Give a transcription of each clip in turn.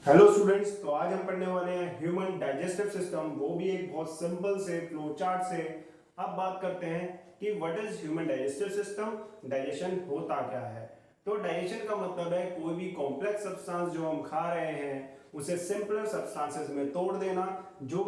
Hello students, तो आज हम पढ़ने वाले हैं ह्यूमन डाइजेस्टिव सिस्टम, वो भी एक बहुत सिंपल से फ्लो चार्ट से। अब बात करते हैं कि what is human digestive system, digestion होता क्या है। तो डाइजेशन का मतलब है कोई भी कॉम्प्लेक्स सब्सटेंस जो हम खा रहे हैं उसे सिंपलर सब्सटेंसेस में तोड़ देना। जो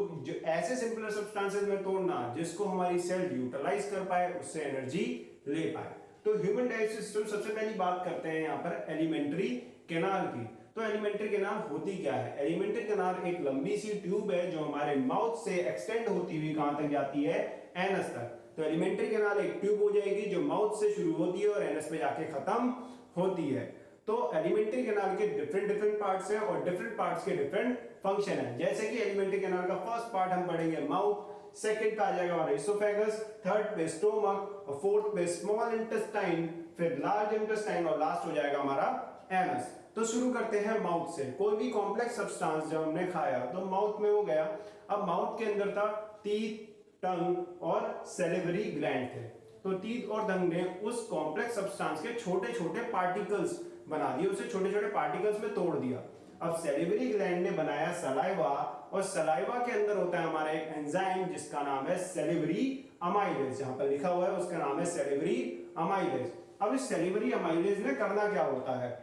ऐसे सिंपलर सब्सटेंसेस में तोड़ना जिसको हमारी सेल यूटिलाइज कर पाए, उससे एनर्जी ले पाए। तो ह्यूमन डाइजेस्टिव सिस्टम, सबसे पहली बात करते हैं यहाँ पर एलिमेंट्री कैनाल की। तो एलिमेंट्री कैनाल होती क्या है? एलिमेंट्री कैनाल एक लंबी सी ट्यूब है जो हमारे माउथ से एक्सटेंड होती हुई कहां तक जाती है? एनस तक। तो एलिमेंट्री कैनाल एक ट्यूब हो जाएगी जो माउथ से शुरू होती है और एनस पे जाके खत्म होती है। तो एलिमेंट्री कैनाल के डिफरेंट पार्ट्स हैं और डिफरेंट पार्ट्स के डिफरेंट फंक्शन है। जैसे कि एलिमेंट्री कैनाल का फर्स्ट पार्ट हम पढ़ेंगे माउथ, सेकंड पे आ जाएगा हमारा इसोफेगस, थर्ड पे स्टोमक और फोर्थ पे स्मॉल इंटेस्टाइन, फिर लार्ज इंटेस्टाइन और लास्ट हो जाएगा हमारा एनस। तो शुरू करते हैं माउथ से। कोई भी कॉम्प्लेक्स सब्सटेंस जब हमने खाया तो माउथ में हो गया। अब माउथ के अंदर था टीथ, टंग और सेलिवरी ग्लैंड थे। तो टीथ और टंग ने उस कॉम्प्लेक्स सब्सटेंस के छोटे छोटे पार्टिकल्स बना दिए, उसे छोटे छोटे पार्टिकल्स में तोड़ दिया। अब सेलिवरी ग्लैंड ने बनाया सलाइवा, और सलाइवा के अंदर होता है हमारा एक एंजाइम जिसका नाम है सेलिवरी अमाइलेज। यहां पर लिखा हुआ है उसका नाम है सेलिवरी अमाइलेज। अब इस सेलिवरी अमाइलेज ने करना क्या होता है?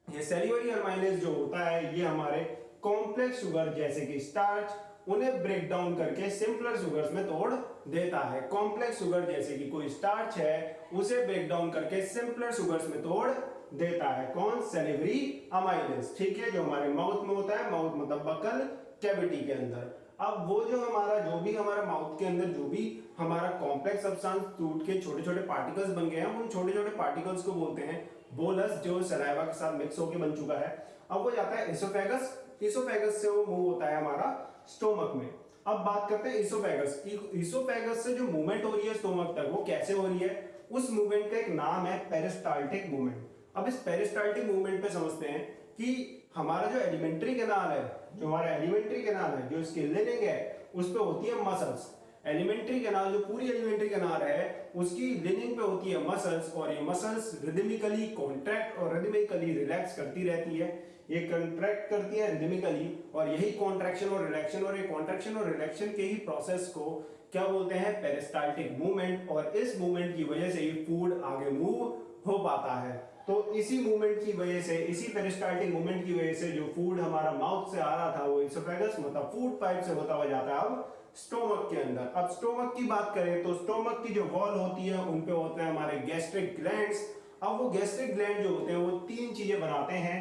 ये सेलिवरी अमाइलेज जो होता है ये हमारे कॉम्प्लेक्स शुगर जैसे कि स्टार्च, उन्हें ब्रेक डाउन करके सिंपलर शुगर्स में तोड़ देता है। कॉम्प्लेक्स शुगर जैसे कि कोई स्टार्च है उसे ब्रेक डाउन करके सिंपलर शुगर्स में तोड़ देता है। कौन? Salivary amylase. ठीक है, जो हमारे माउथ में होता है, माउथ मतलब बकल कैविटी के अंदर। अब वो जो हमारा माउथ के अंदर जो भी हमारा कॉम्प्लेक्स सब्सटेंस टूट के छोटे छोटे पार्टिकल्स बन गए हैं, उन छोटे छोटे पार्टिकल्स को बोलते हैं बोलस, जो सलाइवा के साथ मिक्स होकर बन चुका है। अब वो जाता है इसोफेगस, इसोफेगस से वो मूव होता है हमारा स्टोमक में। अब बात करते हैं इसोफेगस। इसोफेगस से जो मूवमेंट हो रही है स्टोमक तक, वो कैसे हो रही है? उस मूवमेंट का एक नाम है पेरिस्टाल्टिक मूवमेंट। अब इस पेरिस्टाल्टिक मूवमेंट पे समझते हैं कि हमारा जो एलिमेंट्री कैनाल है, जो इसकी लिनिंग है उस पे होती है मसल्स। एलिमेंट्री कैनाल, जो पूरी एलिमेंट्री कैनाल है उसकी लिनिंग पे होती है मसल्स, और ये मसल्स रिदमिकली कॉन्ट्रैक्ट और रिदमिकली रिलैक्स करती रहती है। ये कॉन्ट्रैक्ट करती है रिदमिकली, और यही कॉन्ट्रैक्शन और रिलैक्शन, और ये कॉन्ट्रैक्शन और रिलैक्शन के ही प्रोसेस को क्या बोलते हैं? Peristaltic movement. और इस मूवमेंट की वजह से ही फूड आगे मूव हो पाता है। तो इसी मूवमेंट की वजह से, इसी पेरिस्टाल्टिक मूवमेंट की वजह से जो फूड हमारा माउथ से आ रहा था वो इसोफेगस मतलब फूड पाइप से होता हुआ जाता है अब स्टोमक के अंदर। अब स्टोमक की बात करें तो स्टोमक की जो वॉल होती है उन पे होते हैं हमारे गैस्ट्रिक ग्लैंड्स। अब वो गैस्ट्रिक ग्लैंड जो होते हैं वो तीन चीजें बनाते हैं: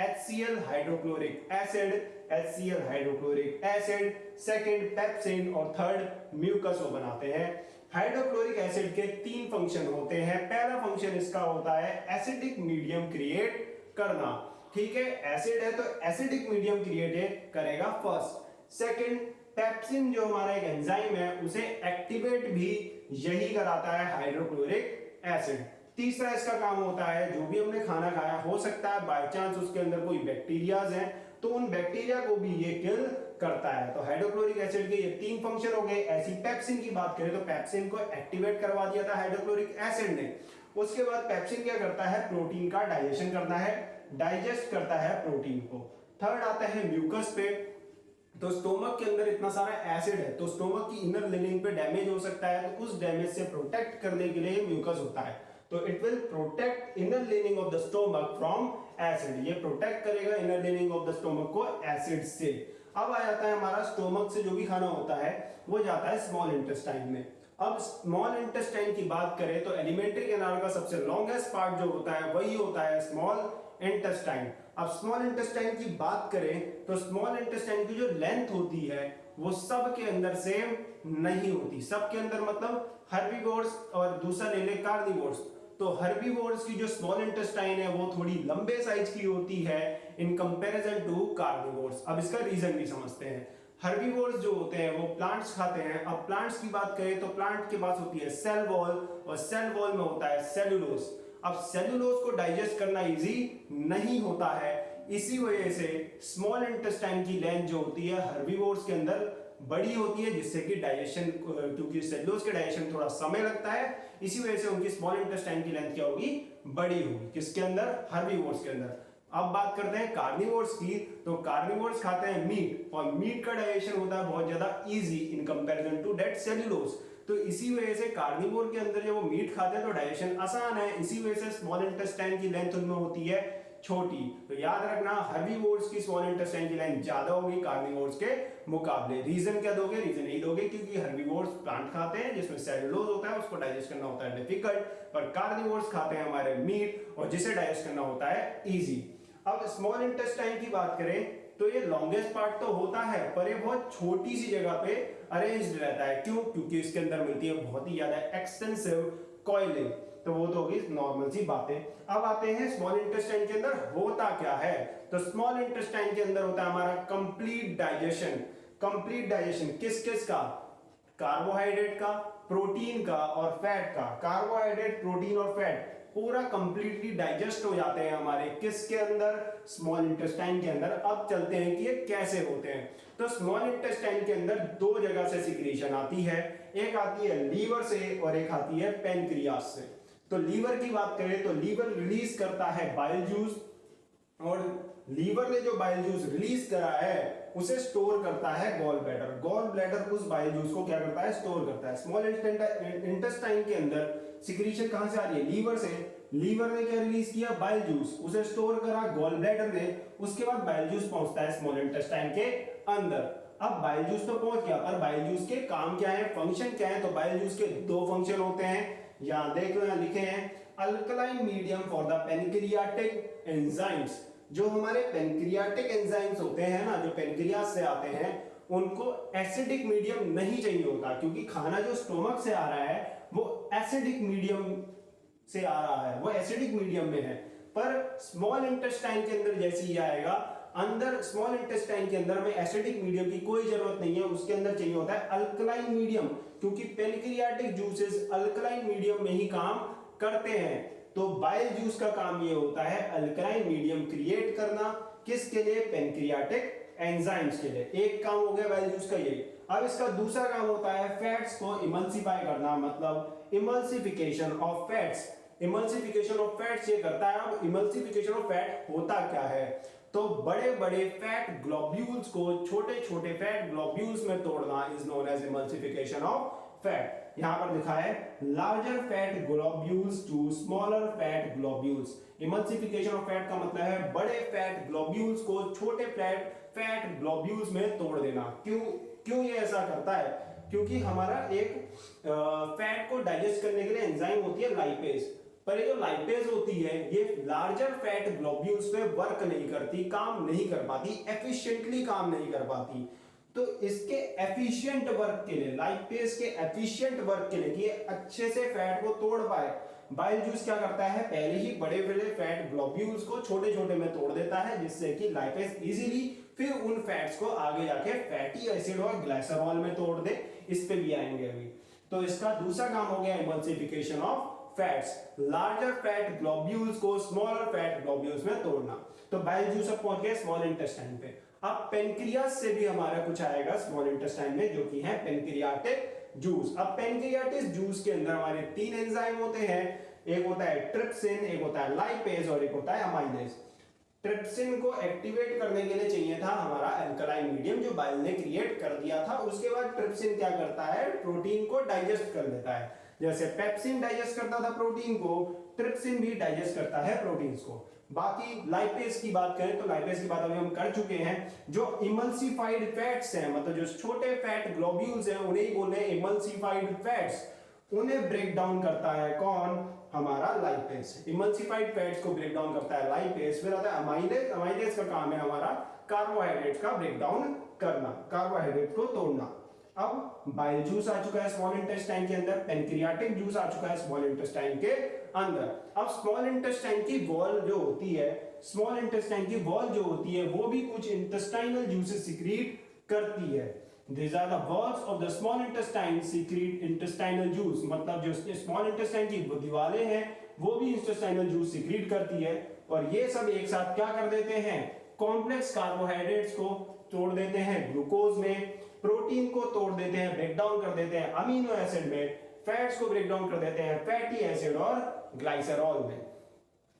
HCl hydrochloric acid, HCl hydrochloric acid, second pepsin, और थर्ड म्यूकस वो बनाते हैं। हाइड्रोक्लोरिक एसिड के तीन फंक्शन होते हैं। पहला फंक्शन इसका होता है एसिडिक मीडियम क्रिएट करना। ठीक है, एसिड है तो एसिडिक मीडियम क्रिएट करेगा फर्स्ट। सेकंड, पेप्सिन जो हमारा एक एंजाइम है उसे एक्टिवेट भी यही कराता है हाइड्रोक्लोरिक एसिड। तीसरा इसका काम होता है जो भी हमने खाना खाया, हो सकता है बाय चांस उसके अंदर कोई बैक्टीरियाज हैं तो उन बैक्टीरिया को भी ये किल करता है। तो हाइड्रोक्लोरिक एसिड के ये तीन फंक्शन हो गए। ऐसी पेप्सिन की बात करें तो पेप्सिन को एक्टिवेट करवा दिया था हाइड्रोक्लोरिक एसिड ने। उसके बाद पेप्सिन क्या करता है? प्रोटीन का डाइजेशन करता है, डाइजेस्ट करता है प्रोटीन को। थर्ड आता है म्यूकस पे। तो स्टोमक के अंदर इतना सारा एसिड है तो स्टोमक की इनर लिनिंग पे डैमेज हो सकता है, तो उस डैमेज से प्रोटेक्ट करने के लिए म्यूकस होता है। तो it will protect inner leaning of the stomach from acid. ये प्रोटेक्ट करेगा inner leaning of the stomach को एसिड से। अब आ जाता है हमारा स्टोमक से जो भी खाना होता है वो जाता है स्मॉल इंटेस्टाइन में। अब स्मॉल इंटेस्टाइन की बात करें तो एलिमेंट्री कैनाल का सबसे लॉन्गेस्ट पार्ट जो होता है वही होता है स्मॉल इंटेस्टाइन। अब स्मॉल इंटेस्टाइन की बात करें तो स्मॉल इंटेस्टाइन की जो लेंथ होती है वो सब के अंदर सेम नहीं होती। सब के अंदर मतलब हर्बीवोर्स और दूसरा ले ले कार्निवोर्स। तो हर्बीवोर्स की जो स्मॉल इंटेस्टाइन है वो थोड़ी लंबे साइज की होती है इन कंपैरिजन टू कार्निवोर्स। अब इसका रीजन भी समझते हैं। हर्बीवोर्स जो होते हैं वो प्लांट्स खाते हैं। अब प्लांट्स की बात करें तो प्लांट के पास होती है सेल वॉल, और सेल वॉल में होता है सेलुलोज। अब सेलुलोज को डाइजेस्ट करना इजी नहीं होता है, इसी वजह से स्मॉल इंटेस्टाइन की लेंथ जो होती है हर्बीवोर्स के अंदर बड़ी होती है, जिससे कि डाइजेशन, क्योंकि सेलुलोज के डाइजेशन थोड़ा समय लगता है, इसी वजह से उनकी स्मॉल इंटेस्टाइन की लेंथ क्या होगी? बड़ी होगी। किसके अंदर? हर्बीवोर्स के अंदर। अब बात करते हैं कार्निवोर्स की। तो कार्निवोर्स खाते हैं मीट, और मीट का डाइजेशन होता है बहुत ज्यादा easy in comparison to date cellulose. तो इसी वजह से कार्निवोर के अंदर जब वो मीट खाते हैं तो डाइजेशन आसान है, इसी वजह से स्मॉल इंटेस्टाइन की लेंथ उनमें होती है छोटी। तो याद रखना हर्बीवोर्स की स्मॉल इंटेस्टाइन की लेंथ ज्यादा होगी कार्निवोर्स के मुकाबले। रीजन क्या दोगे? रीजन यही दोगे क्योंकि हर्बीवोर्स प्लांट खाते हैं जिसमें सेल्यूलोज होता है, उसको डाइजेस्ट करना होता है डिफिकल्ट, पर कार्निवोर्स खाते हैं हमारे मीट और जिसे डाइजेस्ट करना होता है इजी। अब स्मॉल इंटेस्टाइन की बात करें तो ये लॉन्गेस्ट पार्ट तो होता है, पर ये बहुत छोटी सी जगह पे अरेंज्ड रहता है। क्यों? क्योंकि इसके अंदर मिलती है बहुत ही ज्यादा एक्सटेंसिव कॉइलिंग। तो वो तो होगी नॉर्मल सी बातें। अब आते हैं स्मॉल इंटेस्टाइन के अंदर होता क्या है। तो स्मॉल इंटेस्टाइन के अंदर होता है हमारा कंप्लीट डाइजेशन। कंप्लीट डाइजेशन किस किस का? कार्बोहाइड्रेट का, प्रोटीन का और फैट का। कार्बोहाइड्रेट, प्रोटीन और फैट पूरा कंप्लीटली डाइजेस्ट हो जाते हैं हमारे किसके अंदर? स्मॉल इंटेस्टाइन के अंदर। अब चलते हैं कि ये कैसे होते हैं। तो स्मॉल इंटेस्टाइन के अंदर दो जगह से सिक्रीशन आती है, एक आती है लीवर से और एक आती है पेनक्रियास से। तो लीवर की बात करें तो लीवर रिलीज करता है बाइल जूस, और लीवर ने जो बाइल जूस रिलीज करा है उसे स्टोर करता है गॉल ब्लैडर। गॉल ब्लैडर उस बाइल जूस को क्या करता है? स्टोर करता है। स्मॉल इंटेस्टाइन के अंदर सिक्रीशन कहां से आ रही है? लीवर से। लीवर ने क्या रिलीज किया? बाइल जूस, उसे स्टोर करा गॉल ब्लैडर ने, उसके बाद बाइल जूस पहुंचता है स्मॉल इंटेस्टाइन के अंदर। अब बाइल जूस तो पहुंच गया, पर बाइल जूस के काम क्या है, फंक्शन क्या है? तो बाइल जूस के दो फंक्शन होते हैं, यहां देख लो, यहां लिखे हैं alkaline medium for the pancreatic enzymes. जो हमारे पेनक्रियाटिक एंजाइम्स होते हैं ना, जो पेनक्रियास से आते हैं, उनको एसिडिक मीडियम नहीं चाहिए होता, क्योंकि खाना जो स्टोमक से आ रहा है वो एसिडिक मीडियम से आ रहा है, वो एसिडिक मीडियम में है। पर स्मॉल इंटेस्टाइन के अंदर जैसे ही आएगा, अंदर स्मॉल इंटेस्टाइन के अंदर में एसिडिक मीडियम की कोई जरूरत नहीं है, उसके अंदर चाहिए होता है अल्कलाइन मीडियम, क्योंकि पेनक्रियाटिक जूसेस अल्कलाइन मीडियम में ही काम करते हैं। तो बाइल जूस का काम ये होता है अल्कलाइन मीडियम क्रिएट करना, किसके लिए? पेनक्रियाटिक एंजाइम्स के लिए। एक काम हो गया बाइल जूस का ये। अब इसका दूसरा काम होता है फैट्स को इमल्सिफाई करना, मतलब emulsification of fats. Emulsification of fats ये करता है। अब इमल्सिफिकेशन ऑफ फैट होता क्या है? तो बड़े बड़े फैट ग्लोब्यूल्स को छोटे छोटे फैट ग्लोब्यूल्स में तोड़ना is known as emulsification of fat. यहां पर लिखा है larger fat globules to smaller fat globules. Emulsification of fat का मतलब है बड़े फैट ग्लोब्यूल्स को छोटे फैट ग्लोब्यूल्स में तोड़ देना। क्यों ये ऐसा करता है? क्योंकि हमारा एक फैट को डाइजेस्ट करने के लिए एंजाइम होती है लाइपेज, पर ये जो लाइपेज होती है ये लार्जर फैट ग्लोब्यूल्स पे वर्क नहीं करती, काम नहीं कर पाती, एफिशिएंटली काम नहीं कर पाती। तो इसके एफिशिएंट वर्क के लिए, लाइपेज के एफिशिएंट वर्क के लिए, कि अच्छे से फैट को तोड़ पाए, बाइल जूस क्या करता है? पहले ही बड़े बड़े फैट ग्लोब्यूल्स को छोटे छोटे में तोड़ देता है, जिससे कि लाइपेज इजीली फिर उन फैट्स को आगे जाके फैटी एसिड और ग्लाइसरॉल में तोड़ दे। इस पे भी आएंगे अभी। तो इसका दूसरा काम हो गया emulsification of fats, larger fat globules को स्मॉलर फैट ग्लोब्यूल्स में तोड़ना। तो बाइल जूस अब पहुंच गए स्मॉल इंटेस्टाइन पे। अब पेनक्रियास से भी हमारा कुछ आएगा स्मॉल इंटेस्टाइन में, जो कि है पेनक्रियाटिक जूस। अब पेनक्रियाटिक जूस के अंदर हमारे तीन एंजाइम होते हैं, एक होता है ट्रिप्सिन, एक होता है लाइपेज और एक होता है अमाइलेज। ट्रिप्सिन को एक्टिवेट करने के लिए चाहिए था हमारा अल्कलाइन मीडियम, जो बाइल ने क्रिएट कर दिया था। उसके बाद ट्रिप्सिन क्या करता है? प्रोटीन को डाइजेस्ट कर लेता है। जैसे पेप्सिन डाइजेस्ट करता था प्रोटीन को, ट्रिप्सिन भी डाइजेस्ट करता है प्रोटीन्स को। बाकी लाइपेज की बात करें तो लाइपेज की बात अभी हम कर चुके हैं। जो इमल्सिफाइड फैट्स हैं, मतलब जो छोटे फैट ग्लोब्यूल्स हैं, उन्हें ही बोलते हैं इमल्सिफाइड फैट्स। उन्हें ब्रेक डाउन करता है कौन? हमारा लाइपेज। इमल्सिफाइड फैट्स को ब्रेक डाउन करता है लाइपेज। फिर आता है अमाइलेज। अमाइलेज का काम है हमारा कार्बोहाइड्रेट्स का ब्रेक डाउन करना, कार्बोहाइड्रेट को तोड़ना। अब बाइल जूस आ चुका है स्मॉल इंटेस्टाइन के अंदर, पेनक्रियाटिक जूस आ चुका है स्मॉल इंटेस्टाइन के अंदर। अब स्मॉल इंटेस्टाइन की वॉल जो होती है, स्मॉल इंटेस्टाइन की वॉल जो होती है, वो भी कुछ इंटेस्टाइनल जूसेस सीक्रेट करती है। These are the walls of the small intestine secrete intestinal juice, मतलब जो स्मॉल इंटेस्टाइन की दीवारें हैं वो भी इंटेस्टाइनल जूस सीक्रेट करती है। और ये सब एक साथ क्या कर देते हैं? कॉम्प्लेक्स कार्बोहाइड्रेट्स को तोड़ देते हैं ग्लूकोज में, प्रोटीन को तोड़ देते हैं, ब्रेक डाउन कर देते हैं अमीनो एसिड में, फैट्स को ब्रेक डाउन कर देते हैं फैटी एसिड और ग्लाइसरॉल में।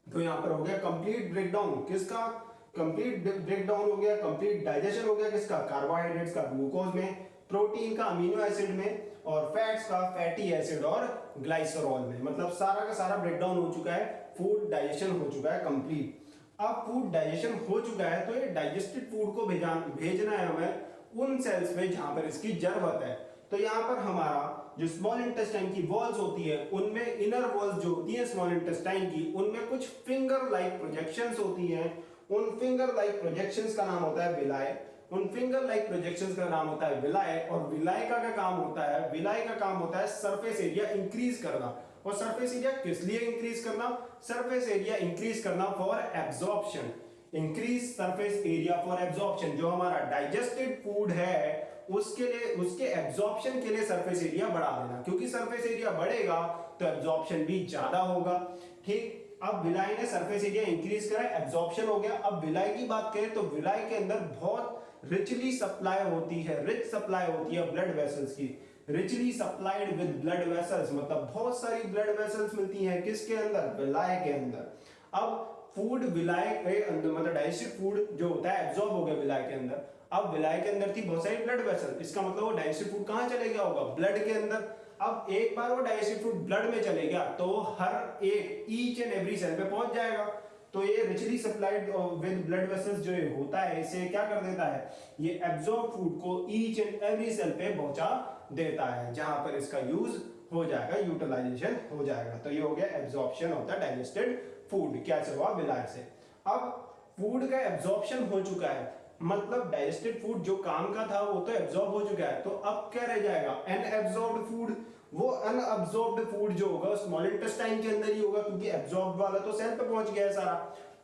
तो यहाँ पर हो गया कंप्लीट ब्रेकडाउन किसका, कंप्लीट ब्रेकडाउन हो गया, कंप्लीट डाइजेशन हो गया किसका, कार्बोहाइड्रेट्स का ग्लूकोज में, प्रोटीन का अमीनो एसिड में, और फैट्स का फैटी एसिड और ग्लाइसरॉल में। मतलब सारा का सारा ब्रेकडाउन हो चुका है, फूड डाइजेशन हो चुका है कंप्लीट। अब फूड डाइजेशन हो चुका है तो ये डाइजेस्टेड फूड को भेजना है हमें उन सेल्स में जहां पर इसकी जरूरत है। तो यहाँ पर हमारा जो स्मॉल इंटेस्टाइन की वॉल्स होती है उनमें इनर वॉल्स जो होती है स्मॉल इंटेस्टाइन की, उनमें कुछ फिंगर लाइक प्रोजेक्शंस होती हैं। उन फिंगर लाइक प्रोजेक्शंस का नाम होता है विलाय। उन फिंगर लाइक प्रोजेक्शंस का नाम होता है विलाय। और विलाय का क्या काम होता है, विलाय का काम होता है सरफेस एरिया इंक्रीज करना। और सरफेस एरिया किस लिए इंक्रीज करना, सरफेस एरिया इंक्रीज करना for absorption, increase surface area for absorption. जो हमारा डाइजेस्टेड फूड है उसके लिए, उसके एब्जॉर्प्शन के लिए सरफेस एरिया बढ़ा देना, क्योंकि सरफेस एरिया बढ़ेगा तो एब्जॉर्प्शन भी ज्यादा होगा। ठीक, अब विलाय ने सरफेस एरिया इंक्रीज करा, एब्जॉर्प्शन हो गया। अब विलाय की बात करें तो विलाय के अंदर बहुत रिचली सप्लाई होती है, रिच सप्लाई होती है ब्लड वेसल्स की, richly supplied with blood vessels, मतलब बहुत सारी ब्लड वेसल्स मिलती हैं किसके अंदर, विलाय के अंदर। अब फूड विलाय के अंदर, मतलब डाइजेस्टेड फूड जो होता है एब्जॉर्ब हो गया विलाय के अंदर। अब विलाय के अंदर थी बहुत सारी ब्लड वेसल, इसका मतलब वो डाइजेस्टेड फूड कहां चले गया होगा, ब्लड के अंदर। अब एक बार वो डाइजेस्टेड फूड ब्लड में चले गया तो हर एक ईच एंड एवरी सेल पे पहुंच जाएगा। तो ये richly supplied with blood vessels जो होता है इसे क्या कर देता है, ये एब्जॉर्ब फूड को ईच एंड एवरी सेल पे पहुंचा देता है जहां पर इसका यूज हो जाएगा, यूटिलाइजेशन हो जाएगा। तो ये हो गया absorption of the digested food, क्या से हुआ, विलाय से। अब फूड का एब्जॉर्प्शन हो चुका है, मतलब डाइजेस्टेड फूड जो काम का था वो तो एब्जॉर्ब हो चुका है। तो अब क्या रह जाएगा, अनएब्जॉर्ब्ड फूड। वो अनअब्जॉर्ब्ड फूड जो होगा स्मॉल इंटेस्टाइन के अंदर ही होगा, क्योंकि एब्जॉर्ब वाला तो सेल पे पहुंच गया है सारा।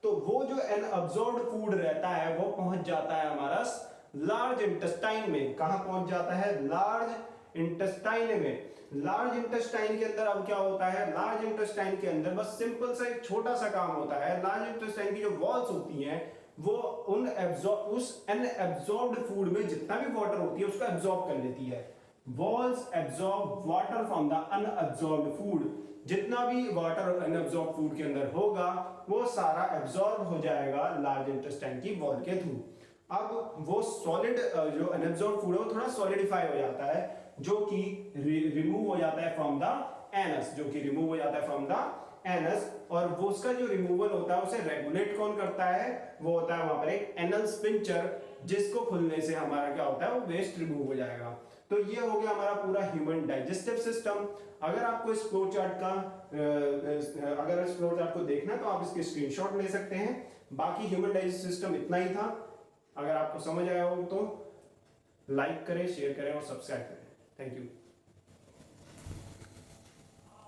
तो वो जो अनअब्जॉर्ब्ड फूड रहता है वो पहुंच जाता है हमारा लार्ज इंटेस्टाइन में। कहां पहुंच जाता है, लार्ज इंटेस्टाइन में। लार्ज इंटेस्टाइन के अंदर अब क्या होता है, लार्ज इंटेस्टाइन के अंदर बस सिंपल सा एक छोटा सा काम होता है। लार्ज इंटेस्टाइन की जो वॉल्स होती हैं वो उस अनएब्जॉर्ब्ड फूड में जितना भी वाटर होती है उसको एब्जॉर्ब कर लेती है। Walls absorb water from the unabsorbed food, जितना भी वाटर अनएब्जॉर्ब फूड के अंदर होगा वो सारा एब्जॉर्ब हो जाएगा लार्ज इंटेस्टाइन की वॉल के थ्रू। अब वो सॉलिड जो अनएब्जॉर्ब फूड है वो थोड़ा सॉलिडिफाई हो जाता है, जो कि रिमूव हो जाता है फ्रॉम द एनस, जो कि रिमूव हो जाता है फ्रॉम द एनस। और वो उसका जो रिमूवल होता है उसे रेगुलेट कौन करता है, वो होता है वहां पर एक एनल स्पिंचर, जिसको खुलने से हमारा क्या होता है, वो वेस्ट रिमूव हो जाएगा। तो ये हो गया हमारा पूरा ह्यूमन डाइजेस्टिव सिस्टम। अगर आपको इस फ्लो चार्ट का अगर इस फ्लो चार्ट को देखना है तो आप इसके स्क्रीनशॉट ले सकते हैं। बाकी ह्यूमन डाइजेस्टिव सिस्टम इतना ही था। अगर आपको समझ आया हो तो लाइक करें, शेयर करें और सब्सक्राइब करें। Thank you.